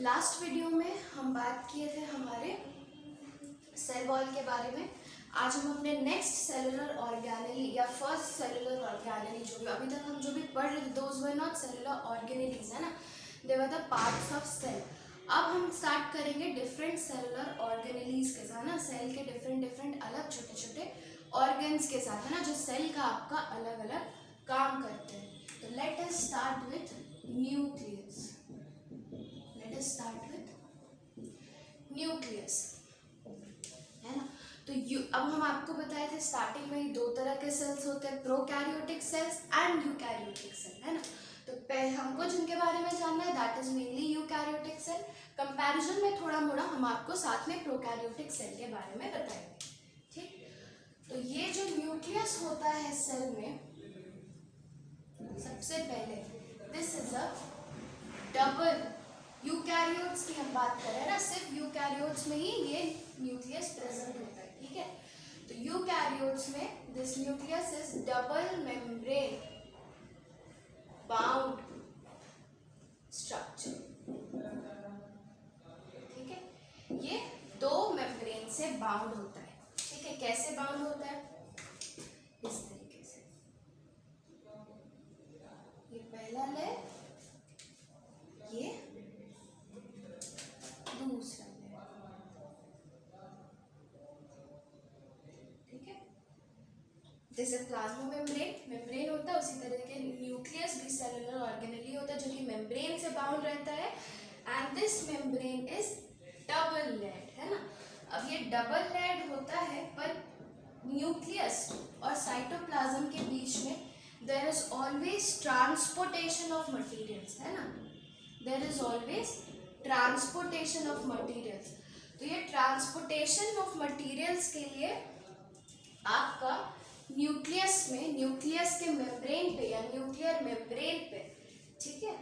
Last video में हम बात किए थे हमारे सेल वॉल के बारे में। आज हम अपने नेक्स्ट सेलुलर ऑर्गेनेली या फर्स्ट सेलुलर ऑर्गेनेली जो भी अभी तक हम जो भी पढ़ रहे थे, those were not cellular organelles, है ना, they were the parts of cell. अब हम स्टार्ट करेंगे डिफरेंट सेलुलर ऑर्गेनेलीज के साथ ना, सेल के डिफरेंट अलग छोटे छोटे ऑर्गन्स के साथ, है ना, जो सेल का आपका अलग अलग काम करते हैं। तो let us start with nucleus. Let us start with nucleus, है ना। तो अब हम आपको बताए थे स्टार्टिंग में ही दो तरह के सेल्स होते हैं, prokaryotic cells and eukaryotic cell, है ना। तो पहले हमको जिनके बारे में जानना है that is mainly eukaryotic cell. Comparison में थोड़ा मोड़ा हम आपको साथ में प्रोकैरियोटिक सेल के बारे में बताएंगे, ठीक। तो ये जो न्यूक्लियस होता है सेल में, सबसे पहले this is a double, eukaryotes की हम बात करें ना, सिर्फ यूकैरियोट्स में ही ये न्यूक्लियस प्रेजेंट होता है, ठीक है। तो यूकैरियोट्स में this nucleus is double membrane bound structure, ठीक है। ये दो मेम्ब्रेन से बाउंड होता है, ठीक है। कैसे बाउंड होता है? इस तरीके से, ये पहला लेयर, ये दूसरा लेयर, ठीक है। जैसे प्लाज्मा मेम्ब्रेन होता है, उसी तरह के न्यूक्लियस भी सेलुलर ऑर्गेनेली होता है जो कि मेम्ब्रेन से बाउंड रहता है। And this membrane is double layered, है ना। अब ये डबल लेयर्ड होता है, पर न्यूक्लियस और साइटोप्लाज्म के बीच में there is always transportation of materials, है ना। There is always transportation of materials. तो ये ट्रांसपोर्टेशन ऑफ मटेरियल्स के लिए आपका न्यूक्लियस में, न्यूक्लियस के मेम्ब्रेन पे या न्यूक्लियर मेम्ब्रेन पे, ठीक है,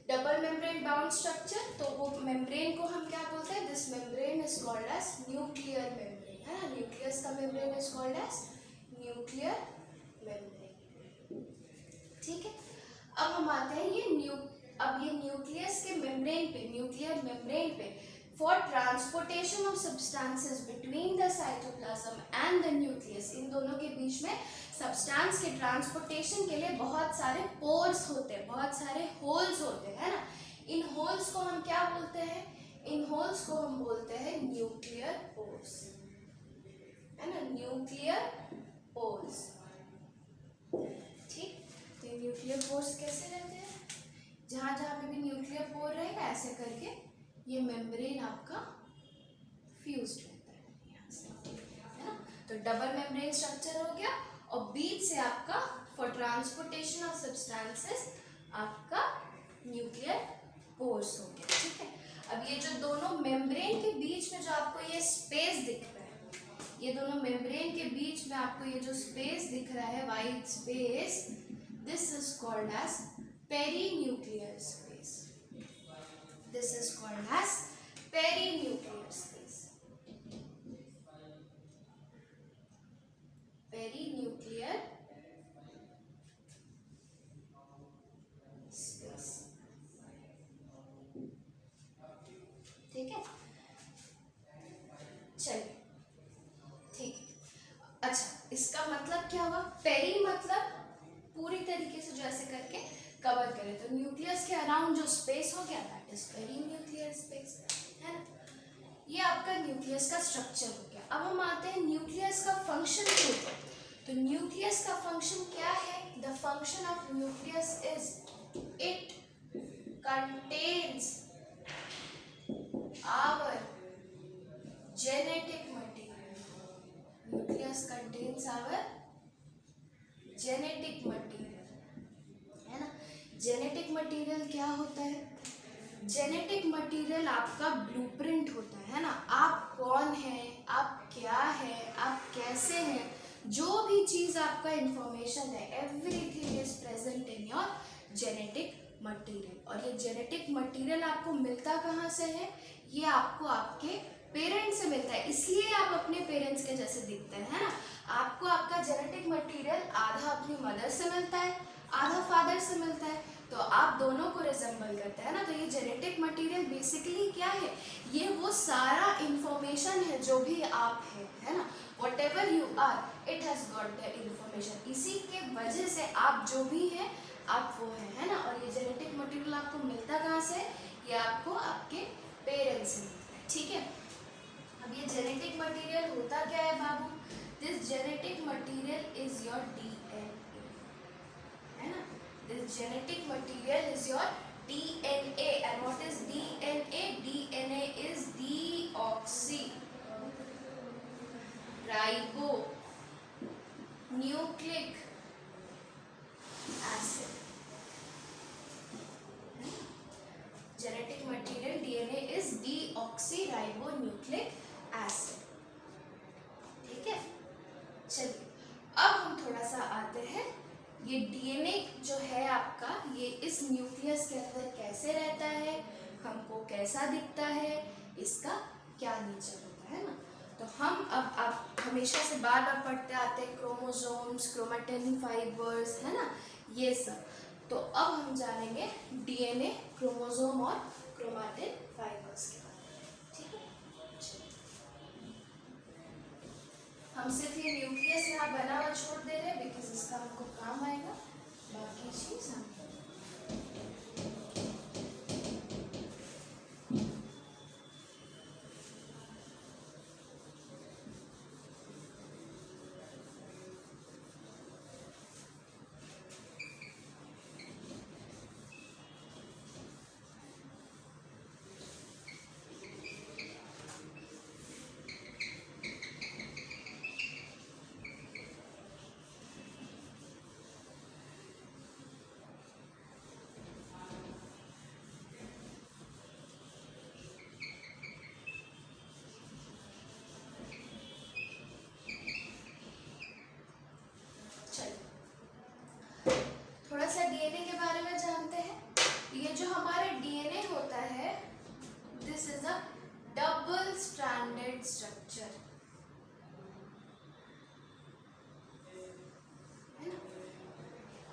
डबल मेम्ब्रेन बाउंड स्ट्रक्चर, तो वो मेम्ब्रेन को हम क्या बोलते हैं? This membrane is called as nuclear membrane, है ना। न्यूक्लियस का membrane is called as nuclear membrane, ठीक है। अब हम आते हैं ये न्यूक्लियस के मेम्ब्रेन पे, न्यूक्लियर मेम्ब्रेन पे, for transportation of substances between the cytoplasm and the nucleus, इन दोनों के बीच में सब्सटेंस के ट्रांसपोर्टेशन के लिए बहुत सारे पोर्स होते हैं, बहुत सारे होल्स होते हैं, है ना। इन होल्स को हम क्या बोलते हैं? इन होल्स को हम बोलते हैं न्यूक्लियर पोर्स, है ना, न्यूक्लियर पोर्स, ठीक। तो ये न्यूक्लियर पोर्स कैसे रहते हैं? जहाँ जहाँ पे भी न्यूक्लियर पोर रहेगा, ऐसे करके ये मेम्ब्रेन आपका फ्यूज्ड रहता है यहाँ से, है ना। तो डबल मेम्ब्रेन स्ट्रक्चर हो गया, और बीच से आपका फॉर ट्रांसपोर्टेशन ऑफ सब्सटेंसेस आपका न्यूक्लियर पोर्स हो गया, ठीक है। अब ये जो दोनों मेम्ब्रेन के बीच में जो आपको ये स्पेस दिख रहा है, ये दोनों मेम्ब्रेन के बीच में आपको ये जो स्पेस दिख रहा है, wide space, this is called as perinuclear space. This is called as perinuclear space. Perinuclear space, ठीक है। चलिए, ठीक है। अच्छा, इसका मतलब क्या हुआ? पेरी मतलब पूरी तरीके से जो ऐसे करके कवर करें, तो न्यूक्लियस के अराउंड जो स्पेस हो गया दैट इज पेरीन्यूक्लियर स्पेस, है ना। ये आपका न्यूक्लियस का स्ट्रक्चर हो गया। अब हम आते हैं न्यूक्लियस का फंक्शन के ऊपर। तो न्यूक्लियस का फंक्शन क्या है? The function of nucleus is it contains our genetic material. Nucleus contains our genetic material, है ना। जेनेटिक मटेरियल क्या होता है? जेनेटिक मटेरियल आपका ब्लूप्रिंट होता है ना। आप कौन हैं, आप क्या है, आप कैसे हैं, जो भी चीज़ आपका इंफॉर्मेशन है, everything is present in your genetic material. और ये जेनेटिक मटेरियल आपको मिलता कहाँ से है? ये आपको आपके पेरेंट्स से मिलता है, इसलिए आप अपने पेरेंट्स के जैसे दिखते हैं, है ना। आपको आपका जेनेटिक मटेरियल आधा अपनी मदर से मिलता है, आधा फादर से मिलता है। तो आप दोनों को रिजेंबल करता है ना। तो ये जेनेटिक मटेरियल बेसिकली क्या है, ये वो सारा इंफॉर्मेशन है जो भी आप है ना, whatever you are it has got the information. इसी के वजह से आप जो भी हैं आप वो है ना। और ये जेनेटिक मटेरियल आपको मिलता कहाँ से, ये आपको आपके पेरेंट्स से मिलता है, ठीक है। अब ये जेनेटिक मटेरियल होता क्या है बाबू, this genetic material is your DNA, है ना। This genetic material is your DNA. And what is DNA, DNA is deoxy ribo nucleic acid. Genetic material DNA is deoxy ribo nucleic acid, ठीक है। चलिए अब हम थोड़ा सा आते हैं, ये डीएनए जो है आपका, ये इस न्यूक्लियस के अंदर कैसे रहता है, हमको कैसा दिखता है, इसका क्या नेचर होता है ना। तो हम अब आप हमेशा से बार बार पढ़ते आते हैं क्रोमोसोम्स, क्रोमैटिन फाइबर्स, है ना, ये सब। तो अब हम जानेंगे डीएनए, क्रोमोसोम और क्रोमैटिन फाइबर्स के बारे में, ठीक है। हम सिर्फ ये न्यूक्लियस यहाँ बना हुआ छोड़ दे रहे हैं बिकॉज इसका हमको काम आएगा, बाकी चीज हम थोड़ा सा डीएनए के बारे में जानते हैं। ये जो हमारा डीएनए होता है, this is a double stranded structure, है ना।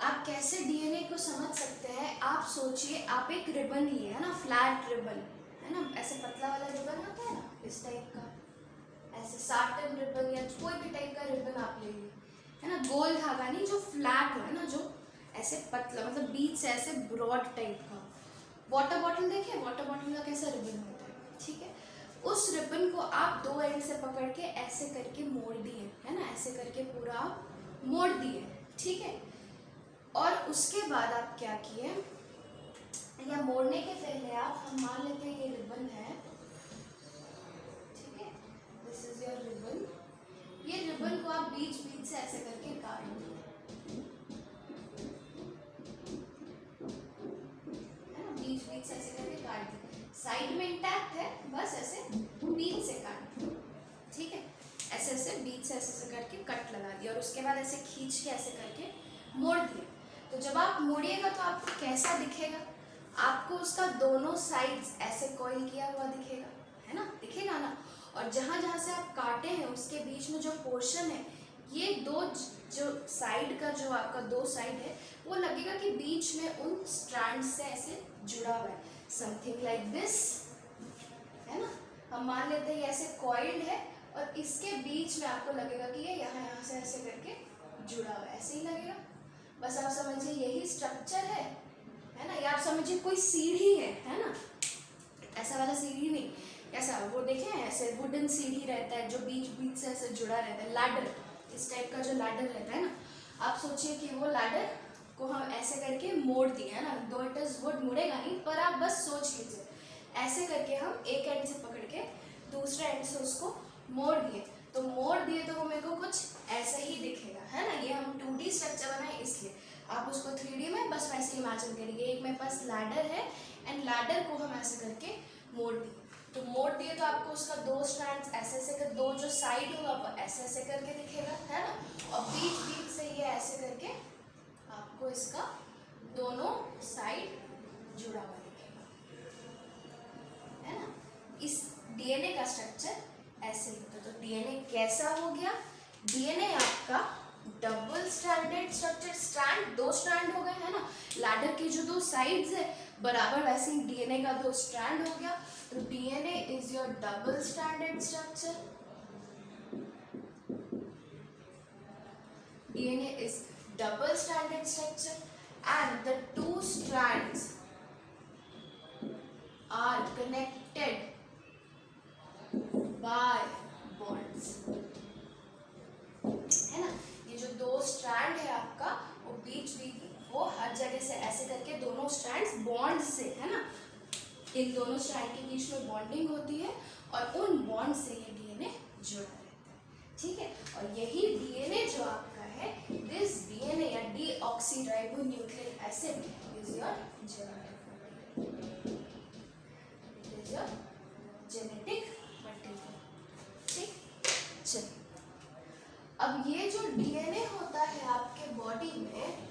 आप कैसे डीएनए को समझ सकते हैं, आप सोचिए आप एक रिबन लिए है ना, फ्लैट रिबन, है ना, ऐसे पतला वाला रिबन होता है ना, इस टाइप का, ऐसे साटन रिबन या कोई भी टाइप का रिबन आप ले लिए, है ना, गोल धागा नहीं, जो फ्लैट है ना, जो ऐसे पतला, मतलब बीच से ऐसे ब्रॉड टाइप का। वाटर बॉटल देखिए, वाटर बॉटल का कैसा रिबन होता है, ठीक है। उस रिबन को आप दो एंड से पकड़ के ऐसे करके मोड़ दिए, है ना, ऐसे करके पूरा आप मोड़ दिए, ठीक है। और उसके बाद आप क्या किए, या मोड़ने के पहले आप, हम मान लेते हैं ये रिबन है, ठीक है, दिस इज योर रिबन। ये रिबन को आप बीच बीच से ऐसे करके काट दिए, बीच बीच से ऐसे करके काट दिए, साइड में इंटैक्ट है, बस ऐसे बीच से काट दिए, ठीक है। ऐसे ऐसे बीच से ऐसे करके कट लगा दिया और उसके बाद ऐसे खींच के ऐसे करके मोड़ दिए। तो जब आप मोड़िएगा तो आपको कैसा दिखेगा, आपको उसका दोनों साइड्स ऐसे कॉइल किया हुआ दिखेगा, है ना, दिखेगा ना। और जहाँ जहाँ से आप काटे हैं उसके बीच में जो पोर्शन है, ये दो जो साइड का, जो आपका दो साइड है, वो लगेगा कि बीच में उन स्ट्रैंड से ऐसे जुड़ा हुआ है, समथिंग लाइक दिस, है ना। हम मान लेते हैं ये ऐसे कॉइल्ड है और इसके बीच में आपको लगेगा कि ये यहाँ से ऐसे करके जुड़ा हुआ है, ऐसे ही लगेगा। बस आप समझिए यही स्ट्रक्चर है ना। ये आप समझिए कोई सीढ़ी है ना, ऐसा वाला सीढ़ी नहीं, ऐसा वो देखें ऐसे वुडन सीढ़ी रहता है जो बीच बीच से ऐसे जुड़ा रहता है, लैडर, इस टाइप का जो लैडर रहता है ना, आप सोचिए कि वो लैडर को हम ऐसे करके मोड़ दिए, है ना, दो इट इज वुड मुड़ेगा नहीं, पर आप बस सोच लीजिए ऐसे करके हम एक एंड से पकड़ के दूसरे एंड से उसको मोड़ दिए। तो मोड़ दिए तो वो मेरे को कुछ ऐसे ही दिखेगा, है ना। ये हम 2D स्ट्रक्चर बनाए इसलिए, आप उसको 3D में बस वैसे इमेजिन करिए। एक मेरे पास लैडर है एंड लैडर को हम ऐसे करके मोड़ दिए, तो मोड़ दिए तो आपको उसका दो स्ट्रैंड्स ऐसे ऐसे कर, दो जो साइड होगा वो ऐसे ऐसे करके दिखेगा, है ना। और बीच बीच से ये ऐसे करके आपको इसका दोनों साइड जुड़ा हुआ दिखेगा, है ना। इस डीएनए का स्ट्रक्चर ऐसे ही होता है। तो डीएनए कैसा हो गया, डीएनए आपका double stranded structure, strand 2 strand हो गए है ना, लैडर की जो 2 साइड्स है बराबर, वैसे ही डीएनए का 2 स्ट्रैंड हो गया, तो DNA is your double stranded structure. DNA is double stranded structure and the 2 strands are connected by bonds, है ना। ये जो 2 स्ट्रैंड है आपका, वो बीच वो हर जगह से ऐसे करके दोनों स्ट्रैंड्स बॉन्ड से, है ना, इन दोनों स्ट्रैंड के बीच में बॉन्डिंग होती है और उन बॉन्ड से ये डीएनए जुड़ा रहता है, ठीक है। और यही डीएनए जो आपका है, दिस डीएनए या deoxyribonucleic acid is your genetic material, ठीक। चलिए, अब ये जो डीएनए होता है आपके बॉडी में,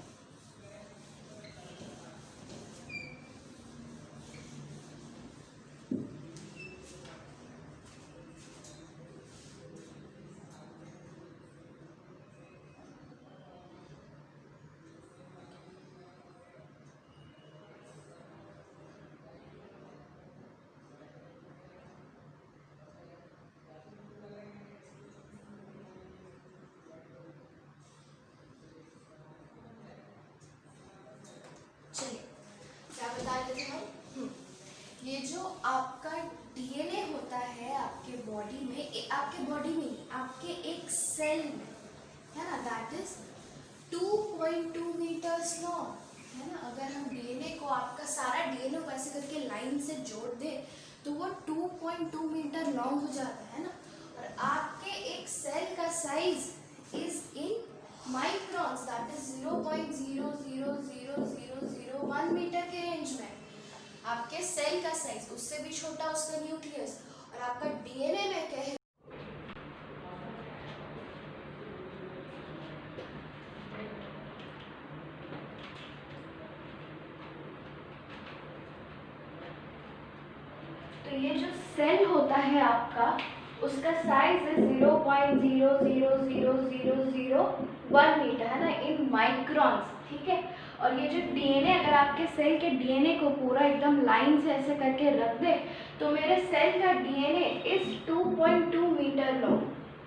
चलिए क्या बता रहे थे हम, ये जो आपका डीएनए होता है आपके बॉडी में, आपके बॉडी में नहीं, आपके एक सेल में, है ना, दैट इज 2.2 मीटर्स लॉन्ग, है ना। अगर हम डीएनए को, आपका सारा डीएनए को ऐसे करके लाइन से जोड़ दे तो वो 2.2 मीटर लॉन्ग हो जाता है ना। और आपके एक सेल का size is in microns, that is 0.0000001 metre के रेंज में। आपके सेल का साइज, उससे भी छोटा उसका न्यूक्लियस, और आपका डीएनए में क्या है, तो ये जो सेल होता है आपका, उसका साइज है 0.0000001 मीटर, है ना, इन माइक्रॉन्स, ठीक है। और ये जो डीएनए, अगर आपके सेल के डीएनए को पूरा एकदम लाइन से ऐसे करके रख दे तो मेरे सेल का डीएनए इज 2.2 मीटर लॉन्ग।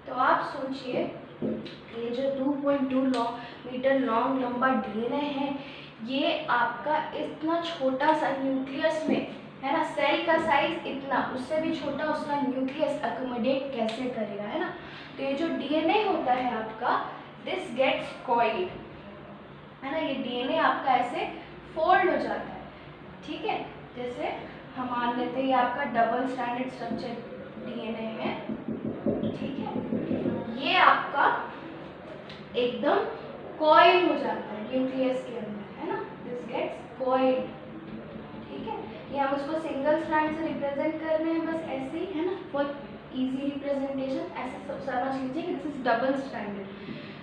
तो आप सोचिए, ये जो 2.2 मीटर लॉन्ग लंबा डीएनए है, ये आपका इतना छोटा सा न्यूक्लियस में, है ना, सेल का साइज इतना, उससे भी छोटा उसका न्यूक्लियस अकोमोडेट कैसे करेगा, है ना। तो ये जो डीएनए होता है आपका, दिस गेट्स कॉइल्ड, है ना, ये डीएनए आपका ऐसे फोल्ड हो जाता है, ठीक है। जैसे हम मान लेते हैं ये आपका डबल स्ट्रैंडेड स्ट्रक्चर डीएनए है, ठीक है। ये आपका एकदम कॉइल हो जाता है न्यूक्लियस के अंदर, है ना, दिस गेट्स कॉइल्ड, ठीक है। ये हम उसको सिंगल स्ट्रैंड से रिप्रेजेंट कर रहे हैं, बस ऐसे ही, है ना, फॉर इजी रिप्रेजेंटेशन, ऐसे समझ लीजिए कि दिस इज डबल स्ट्रैंडेड।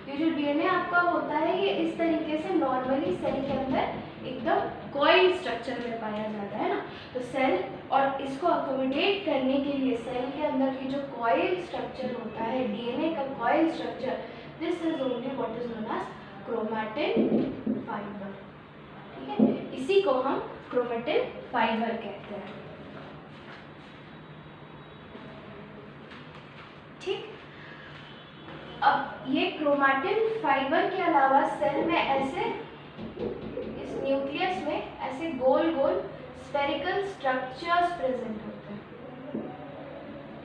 ये जो डीएनए आपका होता है, ये इस तरीके से नॉर्मली सेल के अंदर एकदम कॉइल स्ट्रक्चर में पाया जाता है ना। तो सेल, और इसको अकोमोडेट करने के लिए सेल के अंदर की जो कॉइल स्ट्रक्चर होता है, डीएनए का coil structure, this is only what is known as chromatin fibre, ठीक है। इसी को हम क्रोमैटिन फाइबर कहते हैं, ठीक। अब ये क्रोमैटिन फाइबर के अलावा सेल में ऐसे, इस न्यूक्लियस में ऐसे गोल गोल स्फेरिकल स्ट्रक्चर्स प्रेजेंट होते हैं,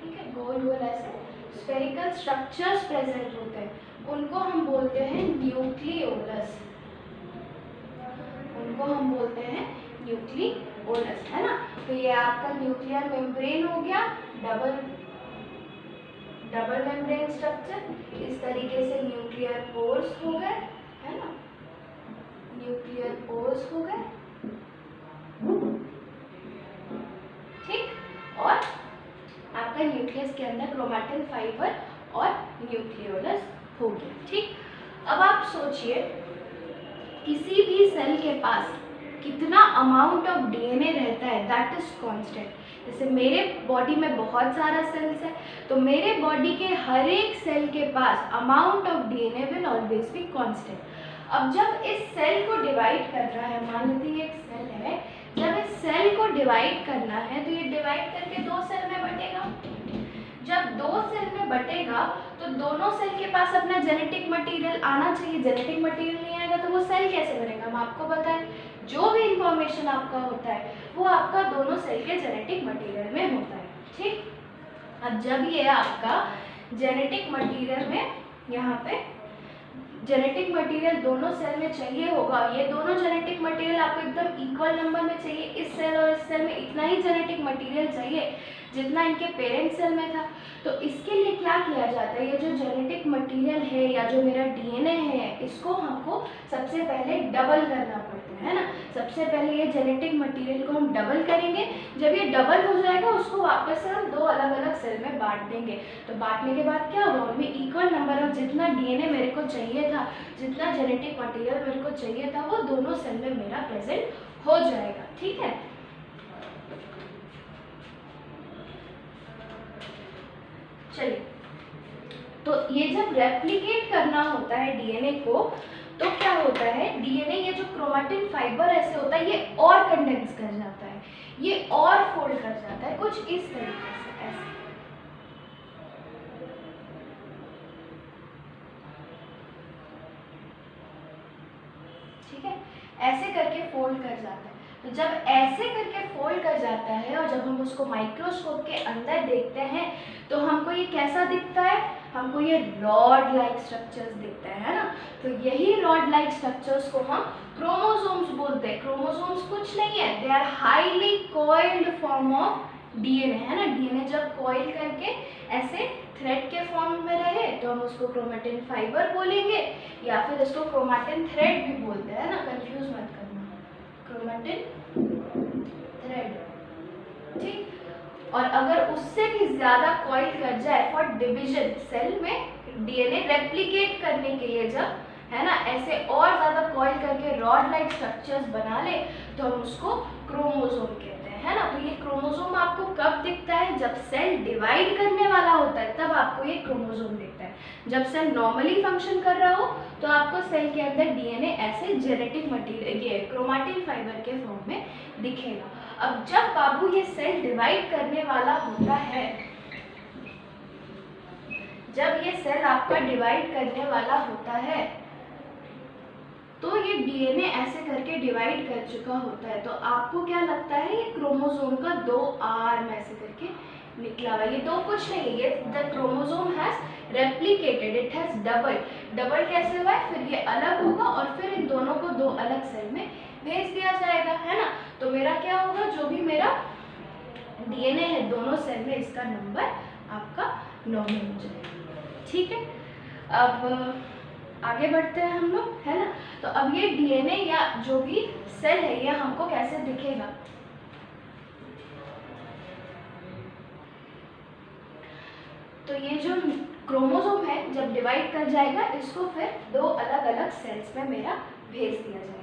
ठीक है, गोल गोल ऐसे स्फेरिकल स्ट्रक्चर्स प्रेजेंट होते हैं, उनको हम बोलते हैं न्यूक्लियोलस, उनको हम बोलते हैं न्यूक्लियोलस, है ना। तो ये आपका न्यूक्लियर मेम्ब्रेन हो गया, डबल मेम्ब्रेन स्ट्रक्चर, इस तरीके से न्यूक्लियर पोर्स हो गए, है ना, न्यूक्लियर पोर्स हो गए, ठीक। और आपका न्यूक्लियस के अंदर क्रोमैटिन फाइबर और न्यूक्लियोलस हो गया, ठीक। अब आप सोचिए, किसी भी सेल के पास कितना अमाउंट ऑफ डीएनए रहता है दैट इज कांस्टेंट। जैसे मेरे बॉडी में बहुत सारा सेल्स है, तो मेरे बॉडी के हर एक सेल के पास amount of DNA will always be constant. अब जब इस सेल को डिवाइड करना है, मान लीजिए एक सेल है, जब इस सेल को डिवाइड करना है तो ये डिवाइड करके दो सेल में बटेगा। जब दो सेल में बटेगा तो दोनों सेल के पास अपना जेनेटिक मटेरियल आना चाहिए। जेनेटिक मटेरियल नहीं आएगा तो वो सेल कैसे बनेगा? हम आपको बताएं, जो भी इंफॉर्मेशन आपका होता है वो आपका दोनों सेल के जेनेटिक मटेरियल में होता है। ठीक, अब जब ये आपका जेनेटिक मटेरियल में यहाँ पे जेनेटिक मटेरियल दोनों सेल में चाहिए होगा, ये दोनों जेनेटिक मटेरियल आपको एकदम इक्वल नंबर में चाहिए। इस सेल और इस सेल में इतना ही जेनेटिक मटेरियल चाहिए जितना इनके पेरेंट सेल में था। तो इसके लिए क्या किया जाता है, ये जो जेनेटिक मटेरियल है या जो मेरा डीएनए है, इसको हमको सबसे पहले डबल करना पड़ता है ना। सबसे पहले ये जेनेटिक मटेरियल को हम डबल करेंगे। जब ये डबल हो जाएगा उसको वापस से हम दो अलग अलग सेल में बांट देंगे। तो बांटने के बाद क्या होगा, उनमें इक्वल नंबर ऑफ जितना डीएनए मेरे को चाहिए था, जितना जेनेटिक मटेरियल मेरे को चाहिए था, वो दोनों सेल में मेरा प्रेजेंट हो जाएगा। ठीक है, चलिए, तो ये जब रेप्लिकेट करना होता है डीएनए को तो क्या होता है, डीएनए ये जो क्रोमैटिन फाइबर ऐसे होता है ये और कंडेंस कर जाता है, ये और फोल्ड कर जाता है कुछ इस तरीके से, ऐसे। ठीक है, ऐसे करके फोल्ड कर जाता है। तो जब ऐसे करके फोल्ड कर जाता है और जब हम उसको माइक्रोस्कोप के अंदर देखते हैं तो हमको ये कैसा दिखता है, हमको ये रॉड लाइक स्ट्रक्चर्स दिखता है ना। तो यही रॉड लाइक स्ट्रक्चर्स को हम क्रोमोसोम्स बोलते हैं। क्रोमोसोम्स कुछ नहीं है, they are highly coiled form of DNA, है ना। डीएनए जब कॉइल करके ऐसे थ्रेड के फॉर्म में रहे तो हम उसको क्रोमैटिन फाइबर बोलेंगे, या फिर इसको क्रोमैटिन थ्रेड भी बोलते हैं ना, कंफ्यूज मत करना, क्रोमैटिन थ्रेड। ठीक, और अगर उससे भी ज्यादा कॉइल कर जाए फॉर डिवीजन, सेल में डीएनए रेप्लिकेट करने के लिए जब, है ना, ऐसे और ज्यादा कॉइल करके रॉड लाइक स्ट्रक्चर्स बना ले तो हम उसको क्रोमोसोम कहते हैं, है ना। तो ये क्रोमोसोम आपको कब दिखता है, जब सेल डिवाइड करने वाला होता है तब आपको ये क्रोमोसोम दिखता है। जब सेल नॉर्मली फंक्शन कर रहा हो तो आपको सेल के अंदर डीएनए ऐसे जेनेटिक मटेरियल, ये क्रोमैटिन फाइबर के फॉर्म में दिखेगा। अब जब बाबू ये सेल डिवाइड करने वाला होता है, जब ये सेल आपका डिवाइड करने वाला होता है तो ये डीएनए ऐसे करके डिवाइड कर चुका होता है। तो आपको क्या लगता है, ये क्रोमोसोम का दो आर्म ऐसे करके निकला हुआ, ये दो कुछ नहीं है, ये the chromosome has replicated, it has double. Double कैसे हुआ है, फिर ये अलग होगा और फिर इन दोनों को दो अलग सेल में भेज दिया जाएगा, है ना। तो मेरा क्या होगा, जो भी मेरा डीएनए है दोनों सेल में, इसका नंबर आपका 9 हो जाएगा। ठीक है, अब आगे बढ़ते हैं हम लोग, है ना। तो अब ये डीएनए या जो भी सेल है ये हमको कैसे दिखेगा, तो ये जो क्रोमोसोम है जब डिवाइड कर जाएगा इसको फिर दो अलग अलग सेल्स में मेरा भेज दिया जाएगा।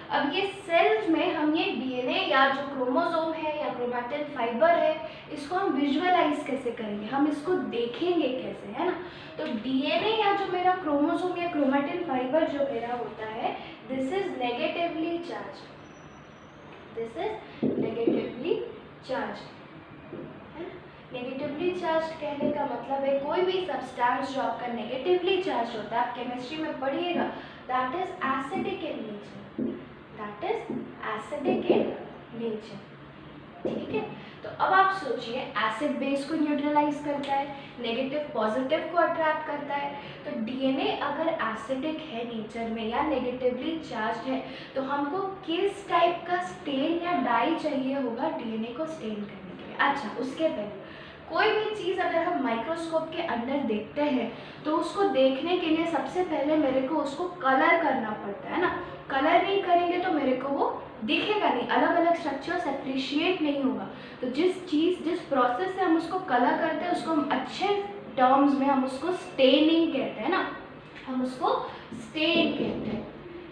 अब ये सेल्स में हम ये डीएनए या जो क्रोमोसोम है या क्रोमैटिन फाइबर है इसको हम विजुअलाइज कैसे करेंगे, हम इसको देखेंगे कैसे, है ना। तो डीएनए या जो मेरा क्रोमोसोम या क्रोमैटिन फाइबर जो मेरा होता है, this is negatively charge, this is negatively charge. Negatively charge कहने का मतलब है कोई भी सब्सटेंस जो आपका नेगेटिवली चार्ज होता है, आप केमिस्ट्री में पढ़िएगा, that is acidic in nature, that is acidic in nature. ठीक है, तो अब आप सोचिए एसिड बेस को न्यूट्रलाइज करता है, नेगेटिव पॉजिटिव को अट्रैक्ट करता है। तो डीएनए अगर एसिडिक है नेचर में या नेगेटिवली चार्ज है तो हमको किस टाइप का स्टेन या डाई चाहिए होगा डीएनए को स्टेन करने के लिए। अच्छा, उसके पहले कोई भी चीज़ अगर हम माइक्रोस्कोप के अंदर देखते हैं तो उसको देखने के लिए सबसे पहले मेरे को उसको कलर करना पड़ता है ना। कलर नहीं करेंगे तो मेरे को वो दिखेगा नहीं, अलग अलग स्ट्रक्चर्स अप्रिशिएट नहीं होगा। तो जिस प्रोसेस से हम उसको कलर करते हैं उसको हम अच्छे टर्म्स में हम उसको स्टेनिंग कहते हैं ना, हम उसको स्टेन कहते हैं,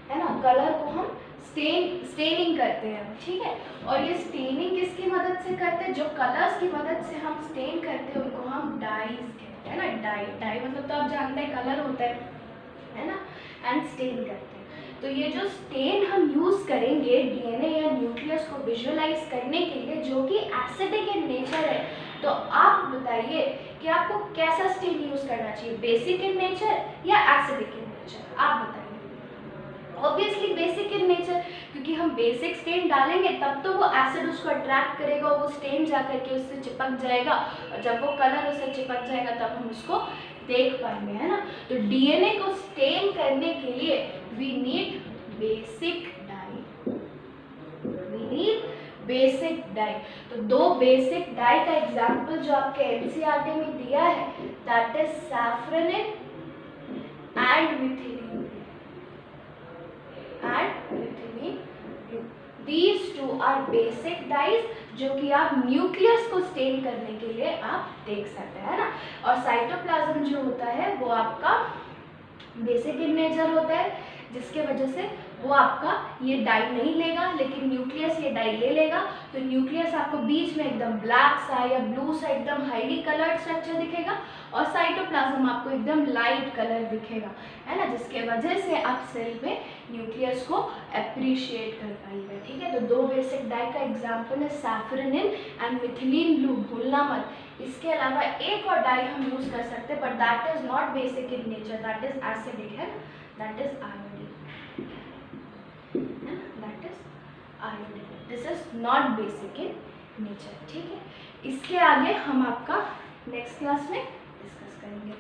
है ना। कलर को हम स्टेनिंग करते हैं, ठीक है। और ये स्टेनिंग किसकी मदद से करते हैं? जो कलर्स की मदद से हम स्टेन करते हैं उनको हम डाइज कहते हैं ना। डाई मतलब तो आप जानते हैं कलर होता है ना, एंड स्टेन करते हैं। तो ये जो स्टेन हम यूज़ करेंगे डीएनए या न्यूक्लियस को विजुअलाइज करने के लिए, जो कि एसिडिक इन नेचर है, तो आप बताइए कि आपको कैसा स्टेन यूज़ करना चाहिए, बेसिक इन नेचर या एसिडिक इन नेचर? आप बताइए। ऑब्वियसली बेसिक इन नेचर, क्योंकि हम बेसिक स्टेन डालेंगे तब तो वो एसिड उसको अट्रैक्ट करेगा, वो स्टेन जा करके उससे चिपक जाएगा, और जब वो कलर उससे चिपक जाएगा तब हम उसको देख पाएंगे, है ना। तो डीएनए को स्टेन करने के लिए वी नीड बेसिक डाई, तो दो बेसिक डाई का एग्जाम्पल जो आपके एनसीईआरटी में दिया है, that is safranin and methylene blue. These two are basic dyes जो कि आप न्यूक्लियस को स्टेन करने के लिए आप देख सकते हैं, ना। और साइटोप्लाज्म जो होता है वो आपका बेसिक इन नेचर होता है, जिसके वजह से वो आपका ये डाई नहीं लेगा, लेकिन न्यूक्लियस ये डाई ले लेगा। तो न्यूक्लियस आपको बीच में एकदम ब्लैक सा या ब्लू सा एकदम हाईली कलर्ड स्ट्रक्चर दिखेगा, और साइटोप्लाज्म आपको एकदम लाइट कलर दिखेगा, है ना, जिसके वजह से आप सेल में न्यूक्लियस को अप्रिशिएट कर पाएंगे, ठीक है। तो दो बेसिक डाई का एग्जाम्पल है सैफ्रोनिन एंड मिथिलीन ब्लू, भूलना मत। इसके अलावा एक और डाई हम यूज कर सकते हैं, but that is not basic in nature, that is acidic, है, that is iodine, that is iodine. This is not basic in nature, ठीक है। इसके आगे हम आपका नेक्स्ट क्लास में डिस्कस करेंगे।